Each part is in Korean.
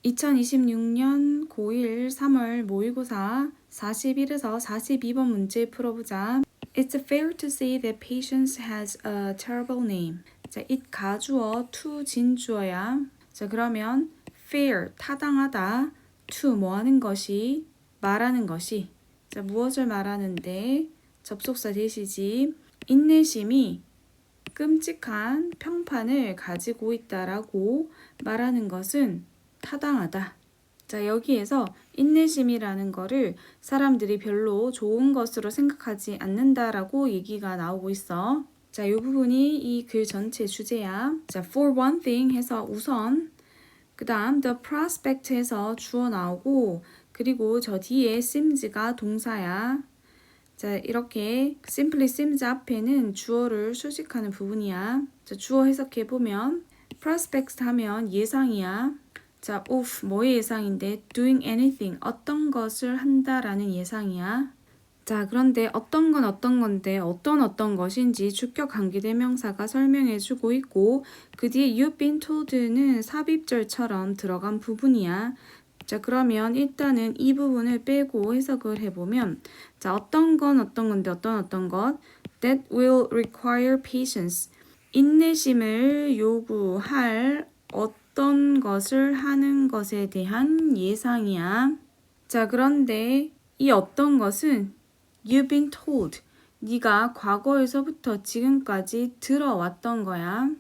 2026년 고1 3월 모의고사 41에서 42번 문제 풀어보자. It's fair to say that patience has a terrible name. 자, it 가주어, to 진주어야. 자, 그러면 fair, 타당하다. to 뭐 하는 것이, 말하는 것이. 자, 무엇을 말하는데 접속사 대시지. 인내심이 끔찍한 평판을 가지고 있다라고 말하는 것은 타당하다. 자, 여기에서 인내심이라는 거를 사람들이 별로 좋은 것으로 생각하지 않는다라고 얘기가 나오고 있어. 자, 이 부분이 이 글 전체 주제야. 자, for one thing 해서 우선, 그 다음 the prospect 해서 주어 나오고, 그리고 저 뒤에 semes가 동사야. 자, 이렇게 simply seems 앞에는 주어를 수식하는 부분이야. 자, 주어 해석해보면 prospect 하면 예상이야. 자, of 뭐의 예상인데 doing anything 어떤 것을 한다라는 예상이야. 자, 그런데 어떤 건 어떤 건데 어떤 것인지 주격 관계대명사가 설명해주고 있고 그 뒤에 you've been told는 삽입절처럼 들어간 부분이야. 자, 그러면 일단은 이 부분을 빼고 해석을 해보면 자, 어떤 건데 어떤 것 that will require patience 인내심을 요구할 어떤 것을 하는 것에 대한 예상이야. 자, 그런데 이 어떤 것은 you've been told 네가 과거에서부터 지금까지 들어왔던 거야.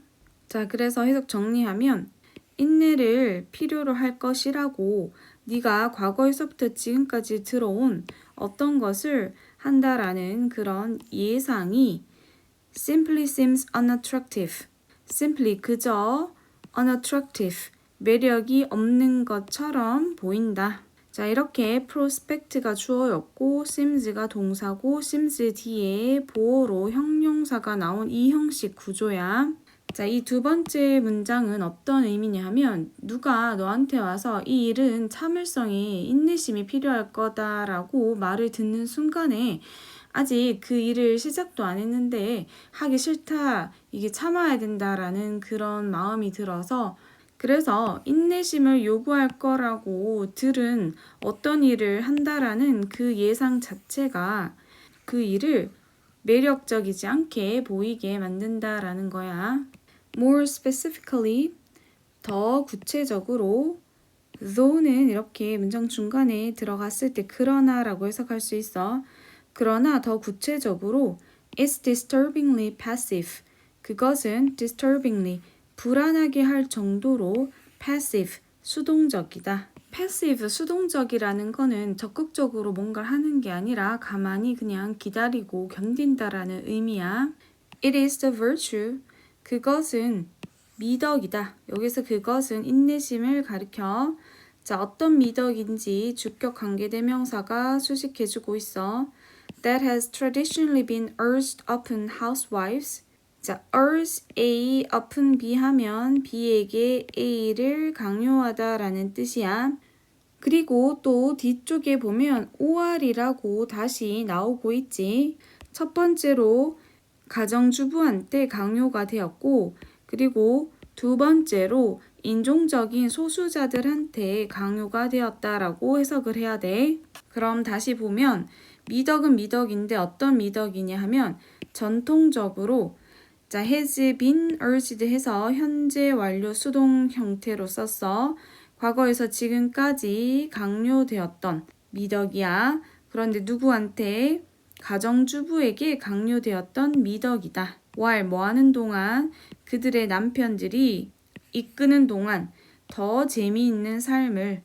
자, 그래서 해석 정리하면 인내를 필요로 할 것이라고 네가 과거에서부터 지금까지 들어온 어떤 것을 한다라는 그런 예상이 simply seems unattractive. simply 그저 unattractive 매력이 없는 것처럼 보인다. 자, 이렇게 prospect가 주어였고 semes가 동사고 seems 뒤에 보어로 형용사가 나온 이 형식 구조야. 자, 이 두 번째 문장은 어떤 의미냐 하면 누가 너한테 와서 이 일은 참을성에 인내심이 필요할 거다라고 말을 듣는 순간에 아직 그 일을 시작도 안 했는데 하기 싫다, 이게 참아야 된다라는 그런 마음이 들어서 그래서 인내심을 요구할 거라고 들은 어떤 일을 한다라는 그 예상 자체가 그 일을 매력적이지 않게 보이게 만든다라는 거야. More specifically, 더 구체적으로 though는 이렇게 문장 중간에 들어갔을 때 그러나라고 해석할 수 있어. 그러나 더 구체적으로 it's disturbingly passive. 그것은 disturbingly 불안하게 할 정도로 passive 수동적이다. passive 수동적이라는 거는 적극적으로 뭔가를 하는 게 아니라 가만히 그냥 기다리고 견딘다라는 의미야. It is the virtue. 그것은 미덕이다. 여기서 그것은 인내심을 가리켜. 자, 어떤 미덕인지 주격 관계대명사가 수식해주고 있어. That has traditionally been urged upon housewives. 자, urge A upon B 하면 B에게 A를 강요하다라는 뜻이야. 그리고 또 뒤쪽에 보면 OR이라고 다시 나오고 있지. 첫 번째로 가정주부한테 강요가 되었고 그리고 두 번째로 인종적인 소수자들한테 강요가 되었다라고 해석을 해야 돼. 그럼 다시 보면 미덕은 미덕인데 어떤 미덕이냐 하면 전통적으로 자, has been urged 해서 현재 완료 수동 형태로 썼어. 과거에서 지금까지 강요되었던 미덕이야. 그런데 누구한테? 가정주부에게 강요되었던 미덕이다. while 뭐 하는 동안 그들의 남편들이 이끄는 동안 더 재미있는 삶을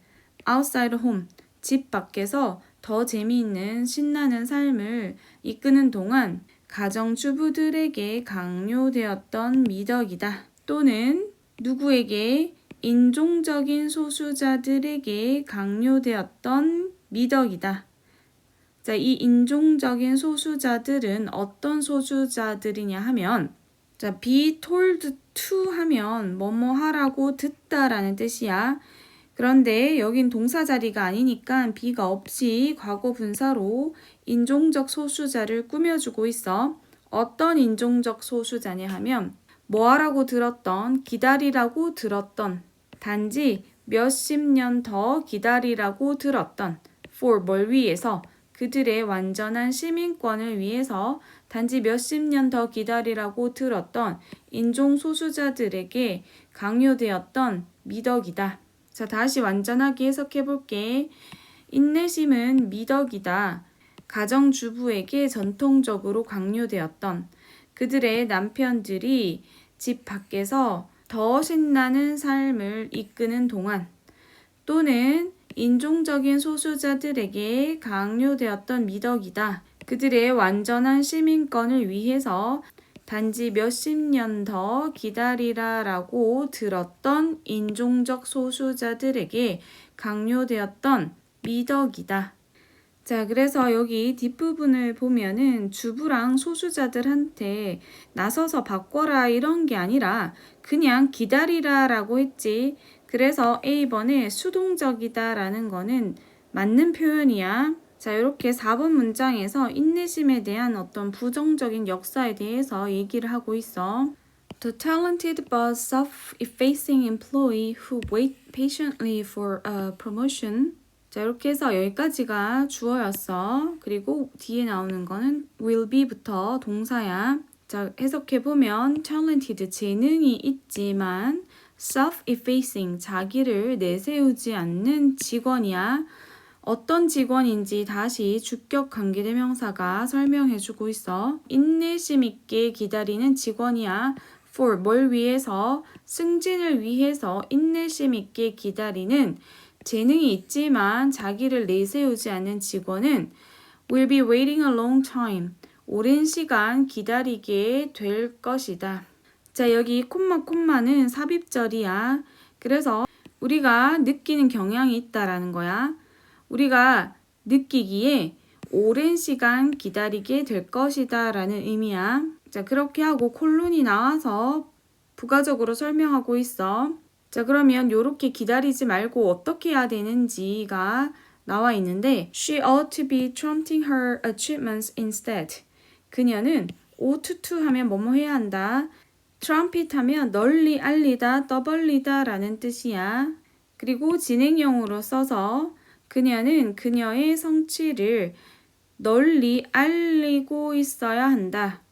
outside home 집 밖에서 더 재미있는 신나는 삶을 이끄는 동안 가정주부들에게 강요되었던 미덕이다. 또는 누구에게 인종적인 소수자들에게 강요되었던 미덕이다. 자, 이 인종적인 소수자들은 어떤 소수자들이냐 하면 자, be told to 하면 뭐뭐 하라고 듣다라는 뜻이야. 그런데 여긴 동사 자리가 아니니까 be가 없이 과거 분사로 인종적 소수자를 꾸며주고 있어. 어떤 인종적 소수자냐 하면 뭐 하라고 들었던, 기다리라고 들었던, 단지 몇십 년 더 기다리라고 들었던 for 뭘 위해서 그들의 완전한 시민권을 위해서 단지 몇십 년 더 기다리라고 들었던 인종 소수자들에게 강요되었던 미덕이다. 자, 다시 완전하게 해석해 볼게. 인내심은 미덕이다. 가정주부에게 전통적으로 강요되었던 그들의 남편들이 집 밖에서 더 신나는 삶을 이끄는 동안 또는 인종적인 소수자들에게 강요되었던 미덕이다. 그들의 완전한 시민권을 위해서 단지 몇십 년 더 기다리라라고 들었던 인종적 소수자들에게 강요되었던 미덕이다. 자, 그래서 여기 뒷부분을 보면은 주부랑 소수자들한테 나서서 바꿔라 이런 게 아니라 그냥 기다리라라고 했지. 그래서 A번에 수동적이다라는 거는 맞는 표현이야. 자, 이렇게 4번 문장에서 인내심에 대한 어떤 부정적인 역사에 대해서 얘기를 하고 있어. The talented but self-effacing employee who wait patiently for a promotion. 자, 이렇게 해서 여기까지가 주어였어. 그리고 뒤에 나오는 거는 will be부터 동사야. 자, 해석해보면 talented, 재능이 있지만 self-effacing, 자기를 내세우지 않는 직원이야. 어떤 직원인지 다시 주격 관계대명사가 설명해주고 있어. 인내심 있게 기다리는 직원이야. for 뭘 위해서? 승진을 위해서 인내심 있게 기다리는 재능이 있지만 자기를 내세우지 않는 직원은 will be waiting a long time. 오랜 시간 기다리게 될 것이다. 자, 여기 콤마는 삽입절이야. 그래서 우리가 느끼는 경향이 있다라는 거야. 우리가 느끼기에 오랜 시간 기다리게 될 것이다 라는 의미야. 자, 그렇게 하고 콜론이 나와서 부가적으로 설명하고 있어. 자, 그러면 요렇게 기다리지 말고 어떻게 해야 되는지가 나와 있는데 She ought to be trumping her achievements instead. 그녀는 ought to 하면 뭐뭐 해야 한다. trumpet 하면 널리 알리다, 떠벌리다 라는 뜻이야. 그리고 진행형으로 써서 그녀는 그녀의 성취를 널리 알리고 있어야 한다.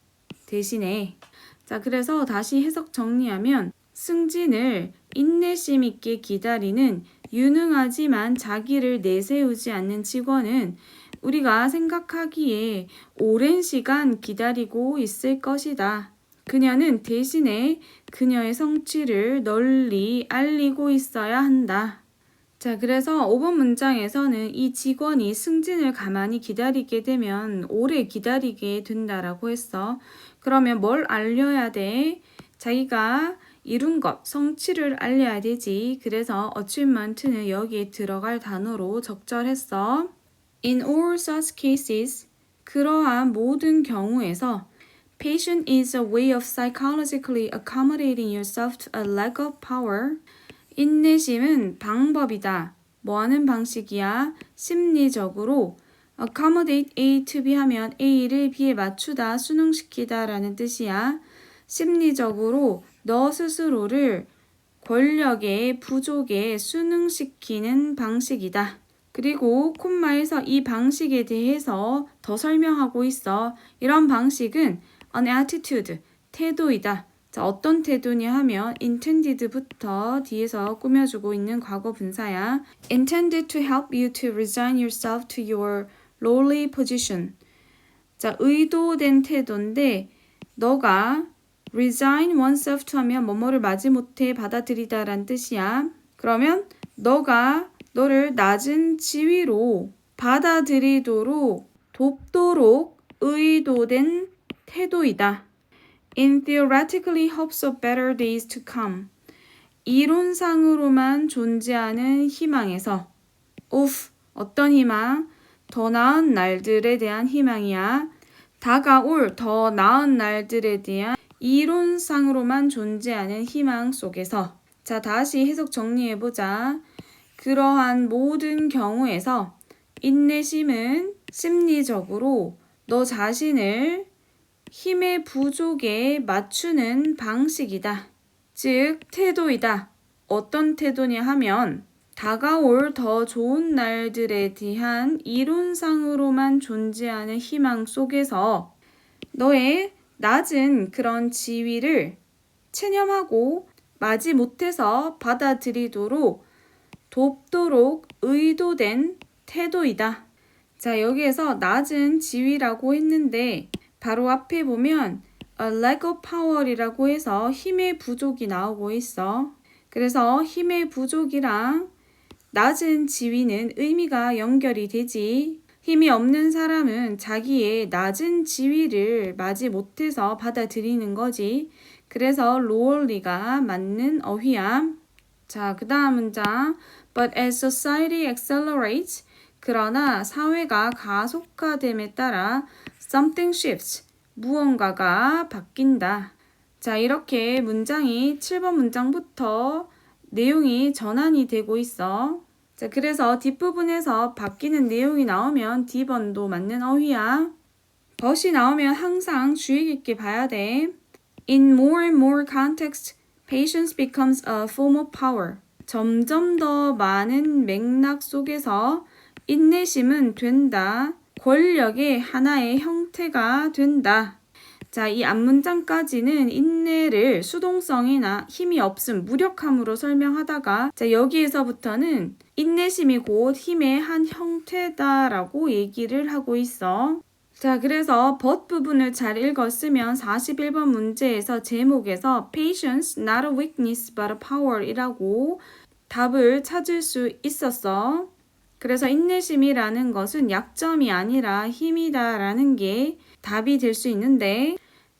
대신에 자, 그래서 다시 해석 정리하면 승진을 인내심 있게 기다리는 유능하지만 자기를 내세우지 않는 직원은 우리가 생각하기에 오랜 시간 기다리고 있을 것이다. 그녀는 대신에 그녀의 성취를 널리 알리고 있어야 한다. 자, 그래서 5번 문장에서는 이 직원이 승진을 가만히 기다리게 되면 오래 기다리게 된다라고 했어. 그러면 뭘 알려야 돼? 자기가 이룬 것, 성취를 알려야 되지. 그래서 achievement는 여기에 들어갈 단어로 적절했어. In all such cases, 그러한 모든 경우에서 Patience is a way of psychologically accommodating yourself to a lack of power. 인내심은 방법이다. 뭐 하는 방식이야? 심리적으로 accommodate A to B 하면 A를 B에 맞추다, 순응시키다 라는 뜻이야. 심리적으로 너 스스로를 권력의 부족에 순응시키는 방식이다. 그리고 콤마에서 이 방식에 대해서 더 설명하고 있어. 이런 방식은 an attitude, 태도이다. 자, 어떤 태도냐 하면 intended부터 뒤에서 꾸며주고 있는 과거 분사야. intended to help you to resign yourself to your lowly position. 자, 의도된 태도인데 너가 resign oneself to 하면 뭐뭐를 마지못해 받아들이다 란 뜻이야. 그러면 너가 너를 낮은 지위로 받아들이도록 돕도록 의도된 태도이다. In theoretically hopes of better days to come. 이론상으로만 존재하는 희망에서 of 어떤 희망? 더 나은 날들에 대한 희망이야. 다가올 더 나은 날들에 대한 이론상으로만 존재하는 희망 속에서 자, 다시 해석 정리해보자. 그러한 모든 경우에서 인내심은 심리적으로 너 자신을 힘의 부족에 맞추는 방식이다. 즉, 태도이다. 어떤 태도냐 하면 다가올 더 좋은 날들에 대한 이론상으로만 존재하는 희망 속에서 너의 낮은 그런 지위를 체념하고 마지 못해서 받아들이도록 돕도록 의도된 태도이다. 자, 여기에서 낮은 지위라고 했는데 바로 앞에 보면 a lack of power이라고 해서 힘의 부족이 나오고 있어. 그래서 힘의 부족이랑 낮은 지위는 의미가 연결이 되지. 힘이 없는 사람은 자기의 낮은 지위를 마지 못해서 받아들이는 거지. 그래서 lowly가 맞는 어휘야. 자, 그 다음 문장. But as society accelerates, 그러나 사회가 가속화됨에 따라 something shifts, 무언가가 바뀐다. 자, 이렇게 문장이 7번 문장부터 내용이 전환이 되고 있어. 자, 그래서 뒷부분에서 바뀌는 내용이 나오면 D번도 맞는 어휘야. but이 나오면 항상 주의 깊게 봐야 돼. In more and more contexts, patience becomes a form of power. 점점 더 많은 맥락 속에서 인내심은 된다. 권력의 하나의 형태가 된다. 자, 이 앞문장까지는 인내를 수동성이나 힘이 없음, 무력함으로 설명하다가 자, 여기에서부터는 인내심이 곧 힘의 한 형태다라고 얘기를 하고 있어. 자, 그래서 but 부분을 잘 읽었으면 41번 문제에서 제목에서 patience, not a weakness, but a power 이라고 답을 찾을 수 있었어. 그래서 인내심이라는 것은 약점이 아니라 힘이다라는 게 답이 될 수 있는데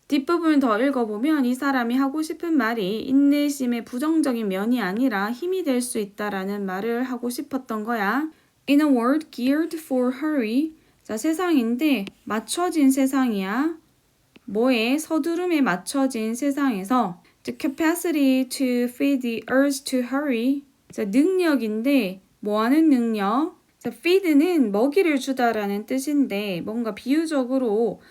뒷부분을 더 읽어보면 이 사람이 하고 싶은 말이 인내심의 부정적인 면이 아니라 힘이 될 수 있다라는 말을 하고 싶었던 거야. In a world geared for hurry, 자, 세상인데 맞춰진 세상이야. 뭐에? 서두름에 맞춰진 세상에서 the capacity to feed the urge to hurry, 자, 능력인데 뭐하는 능력? 자, feed는 먹이를 주다라는 뜻인데 뭔가 비유적으로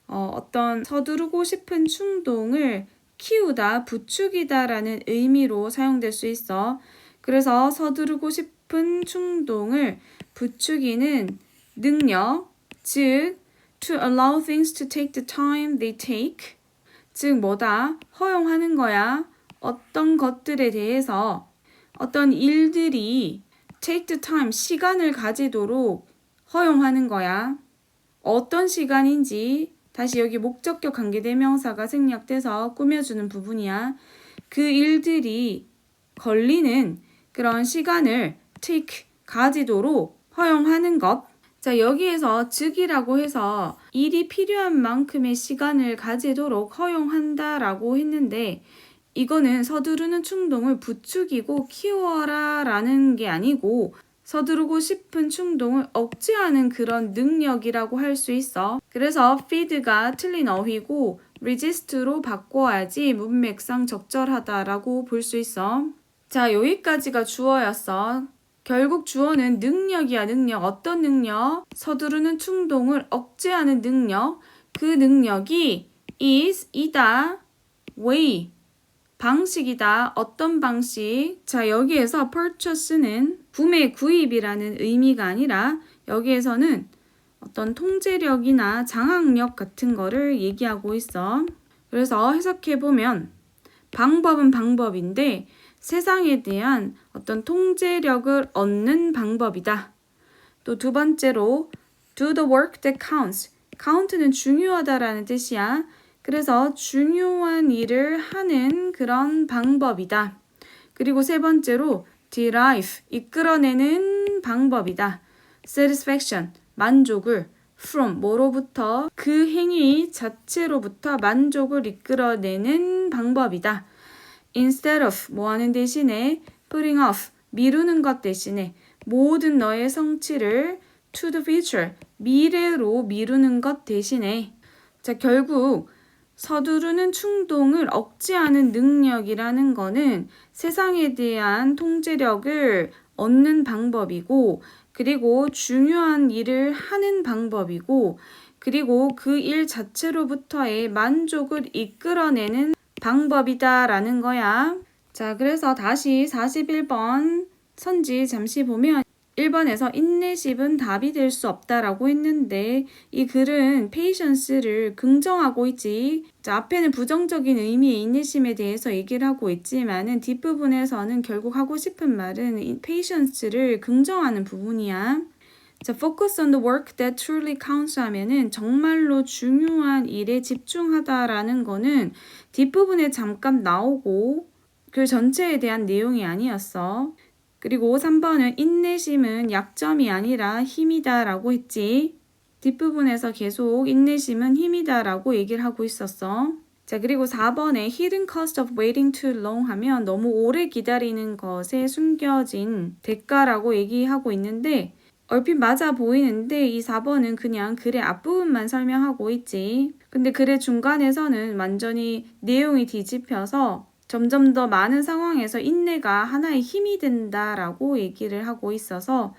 어떤 서두르고 싶은 충동을 키우다, 부추기다라는 의미로 사용될 수 있어. 그래서 서두르고 싶은 충동을 부추기는 능력, 즉 to allow things to take the time they take, 즉 뭐다? 허용하는 거야. 어떤 것들에 대해서 어떤 일들이 take the time, 시간을 가지도록 허용하는 거야. 어떤 시간인지 다시 여기 목적격 관계대명사가 생략돼서 꾸며주는 부분이야. 그 일들이 걸리는 그런 시간을 take, 가지도록 허용하는 것. 자, 여기에서 즉이라고 해서 일이 필요한 만큼의 시간을 가지도록 허용한다라고 했는데 이거는 서두르는 충동을 부추기고 키워라 라는 게 아니고 서두르고 싶은 충동을 억제하는 그런 능력이라고 할 수 있어. 그래서 feed가 틀린 어휘고 resist로 바꿔야지 문맥상 적절하다라고 볼 수 있어. 자, 여기까지가 주어였어. 결국 주어는 능력이야, 능력. 어떤 능력? 서두르는 충동을 억제하는 능력. 그 능력이 is, 이다, way, 방식이다. 어떤 방식? 자, 여기에서 purchase는 구매, 구입이라는 의미가 아니라 여기에서는 어떤 통제력이나 장악력 같은 거를 얘기하고 있어. 그래서 해석해보면 방법은 방법인데 세상에 대한 어떤 통제력을 얻는 방법이다. 또 두 번째로 do the work that counts. count는 중요하다라는 뜻이야. 그래서 중요한 일을 하는 그런 방법이다. 그리고 세 번째로 derive, 이끌어내는 방법이다. satisfaction, 만족을 from, 뭐로부터? 그 행위 자체로부터 만족을 이끌어내는 방법이다. instead of, 뭐하는 대신에 putting off, 미루는 것 대신에 모든 너의 성취를 to the future, 미래로 미루는 것 대신에 자, 결국 서두르는 충동을 억제하는 능력이라는 거는 세상에 대한 통제력을 얻는 방법이고 그리고 중요한 일을 하는 방법이고 그리고 그 일 자체로부터의 만족을 이끌어내는 방법이다라는 거야. 자, 그래서 다시 41번 선지 잠시 보면 1번에서 인내심은 답이 될 수 없다라고 했는데 이 글은 patience를 긍정하고 있지. 자, 앞에는 부정적인 의미의 인내심에 대해서 얘기를 하고 있지만은 뒷부분에서는 결국 하고 싶은 말은 patience를 긍정하는 부분이야. 자, focus on the work that truly counts 하면은 정말로 중요한 일에 집중하다라는 거는 뒷부분에 잠깐 나오고 그 전체에 대한 내용이 아니었어. 그리고 3번은 인내심은 약점이 아니라 힘이다 라고 했지. 뒷부분에서 계속 인내심은 힘이다 라고 얘기를 하고 있었어. 자, 그리고 4번에 hidden cost of waiting too long 하면 너무 오래 기다리는 것에 숨겨진 대가라고 얘기하고 있는데 얼핏 맞아 보이는데 이 4번은 그냥 글의 앞부분만 설명하고 있지. 근데 글의 중간에서는 완전히 내용이 뒤집혀서 점점 더 많은 상황에서 인내가 하나의 힘이 된다라고 얘기를 하고 있어서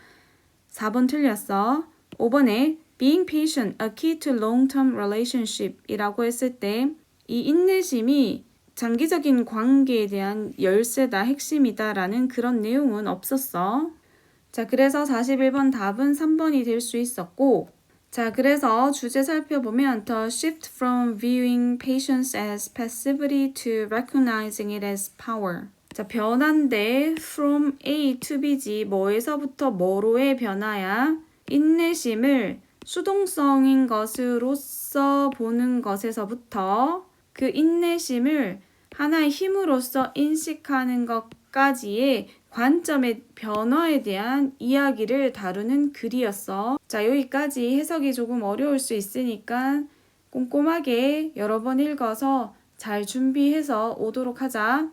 4번 틀렸어. 5번에 being patient, a key to long-term relationship 이라고 했을 때 이 인내심이 장기적인 관계에 대한 열쇠다, 핵심이다 라는 그런 내용은 없었어. 자, 그래서 41번 답은 3번이 될 수 있었고 자, 그래서 주제 살펴보면 The shift from viewing patience as passivity to recognizing it as power. 자, 변화인데 from A to B지 뭐에서부터 뭐로의 변화야? 인내심을 수동성인 것으로서 보는 것에서부터 그 인내심을 하나의 힘으로서 인식하는 것까지의 관점의 변화에 대한 이야기를 다루는 글이었어. 자, 여기까지 해석이 조금 어려울 수 있으니까 꼼꼼하게 여러 번 읽어서 잘 준비해서 오도록 하자.